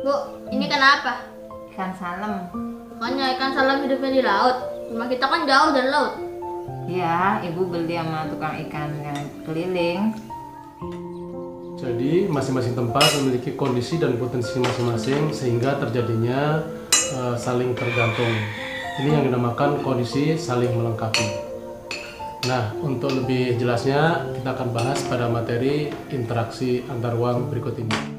Bu, ini kenapa? Ikan salem. Makanya ikan salam hidupnya di laut. Rumah kita kan jauh dari laut. Ya, ibu beli sama tukang ikan yang keliling. Jadi masing-masing tempat memiliki kondisi dan potensi masing-masing sehingga terjadinya saling tergantung. Ini yang dinamakan kondisi saling melengkapi. Nah, untuk lebih jelasnya kita akan bahas pada materi interaksi antar ruang berikut ini.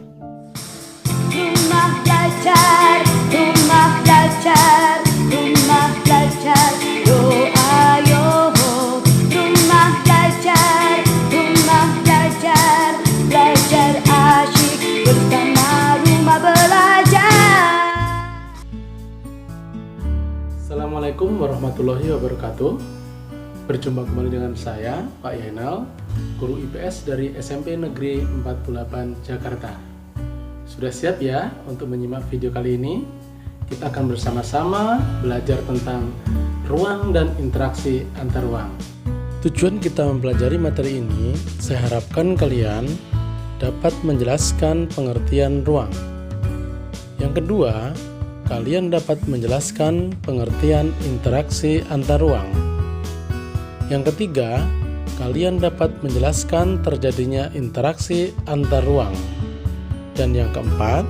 Rumah belajar, rumah belajar, rumah belajar, doa yo. Rumah belajar, belajar asyik bersama rumah belajar. Assalamualaikum warahmatullahi wabarakatuh. Berjumpa kembali dengan saya, Pak Yainal, guru IPS dari SMP Negeri 48 Jakarta. Sudah siap ya untuk menyimak video kali ini? Kita akan bersama-sama belajar tentang ruang dan interaksi antar ruang. Tujuan kita mempelajari materi ini, saya harapkan kalian dapat menjelaskan pengertian ruang. Yang kedua, kalian dapat menjelaskan pengertian interaksi antar ruang. Yang ketiga, kalian dapat menjelaskan terjadinya interaksi antar ruang. Dan yang keempat,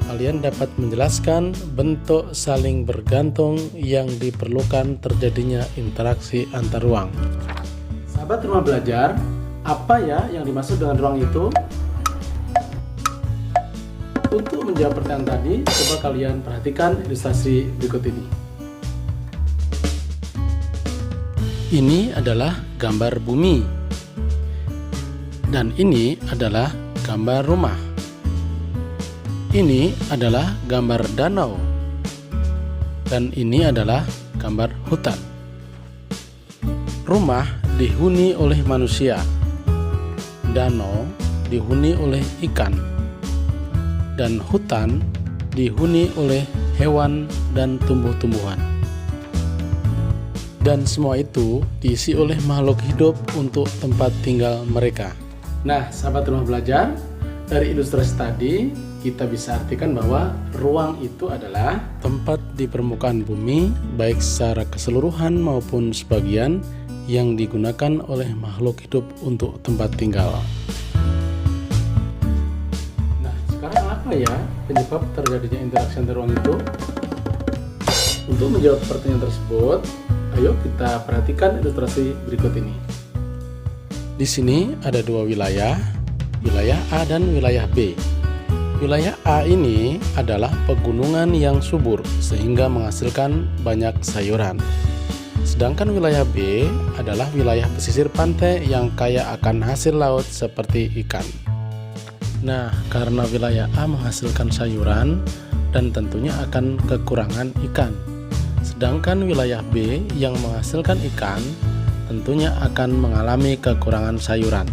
kalian dapat menjelaskan bentuk saling bergantung yang diperlukan terjadinya interaksi antar ruang. Sahabat rumah belajar, apa ya yang dimaksud dengan ruang itu? Untuk menjawab pertanyaan tadi, coba kalian perhatikan ilustrasi berikut ini. Ini adalah gambar bumi, dan ini adalah gambar rumah. Ini adalah gambar danau, dan ini adalah gambar hutan. Rumah dihuni oleh manusia, danau dihuni oleh ikan, dan hutan dihuni oleh hewan dan tumbuh-tumbuhan. Dan semua itu diisi oleh makhluk hidup untuk tempat tinggal mereka. Nah, sahabat rumah belajar, dari ilustrasi tadi kita bisa artikan bahwa ruang itu adalah tempat di permukaan bumi, baik secara keseluruhan maupun sebagian, yang digunakan oleh makhluk hidup untuk tempat tinggal. Nah, sekarang apa ya penyebab terjadinya interaksi antar ruang itu? Untuk menjawab pertanyaan tersebut, ayo kita perhatikan ilustrasi berikut ini. Di sini ada dua wilayah A dan wilayah B. Wilayah A ini adalah pegunungan yang subur sehingga menghasilkan banyak sayuran. Sedangkan wilayah B adalah wilayah pesisir pantai yang kaya akan hasil laut seperti ikan. Nah, karena wilayah A menghasilkan sayuran dan tentunya akan kekurangan ikan. Sedangkan wilayah B yang menghasilkan ikan tentunya akan mengalami kekurangan sayuran.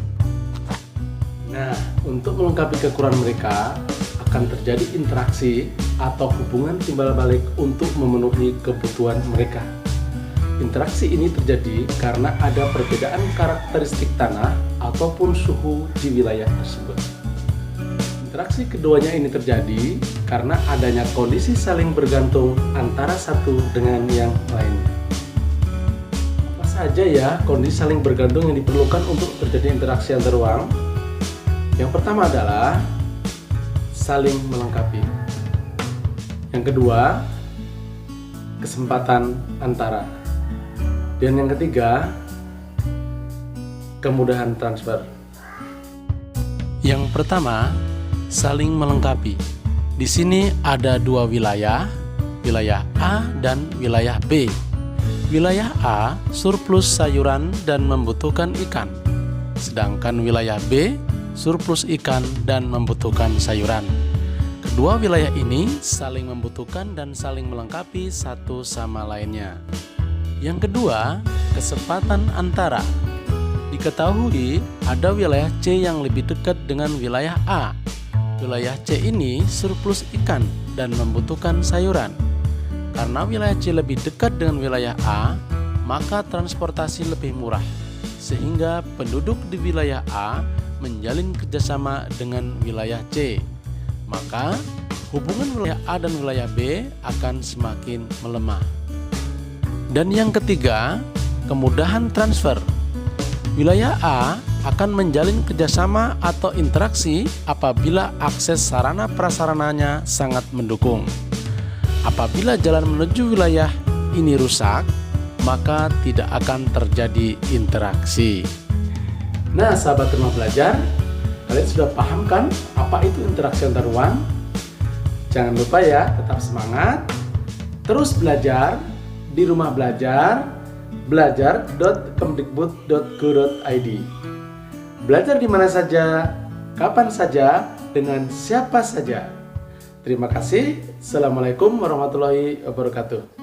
Nah, untuk melengkapi kekurangan mereka, akan terjadi interaksi atau hubungan timbal balik untuk memenuhi kebutuhan mereka. Interaksi ini terjadi karena ada perbedaan karakteristik tanah ataupun suhu di wilayah tersebut. Interaksi keduanya ini terjadi karena adanya kondisi saling bergantung antara satu dengan yang lainnya. Apa saja ya kondisi saling bergantung yang diperlukan untuk terjadi interaksi antar ruang? Yang pertama adalah saling melengkapi. Yang kedua, kesempatan antara. Dan yang ketiga, kemudahan transfer. Yang pertama, saling melengkapi. Di sini ada dua wilayah A dan wilayah B. Wilayah A surplus sayuran dan membutuhkan ikan. Sedangkan wilayah B surplus ikan dan membutuhkan sayuran. Kedua wilayah ini saling membutuhkan dan saling melengkapi satu sama lainnya. Yang kedua, kesempatan antara. Diketahui ada wilayah C yang lebih dekat dengan wilayah A. Wilayah C ini surplus ikan dan membutuhkan sayuran. Karena wilayah C lebih dekat dengan wilayah A, maka transportasi lebih murah, sehingga penduduk di wilayah A menjalin kerjasama dengan wilayah C. Maka hubungan wilayah A dan wilayah B akan semakin melemah. Dan yang ketiga, kemudahan transfer. Wilayah A akan menjalin kerjasama atau interaksi apabila akses sarana prasarananya sangat mendukung. Apabila jalan menuju wilayah ini rusak, maka tidak akan terjadi interaksi. Nah, sahabat rumah belajar, kalian sudah paham kan apa itu interaksi antar ruang? Jangan lupa ya, tetap semangat, terus belajar di rumah belajar, belajar.kemdikbud.go.id. Belajar di mana saja, kapan saja, dengan siapa saja. Terima kasih. Assalamualaikum warahmatullahi wabarakatuh.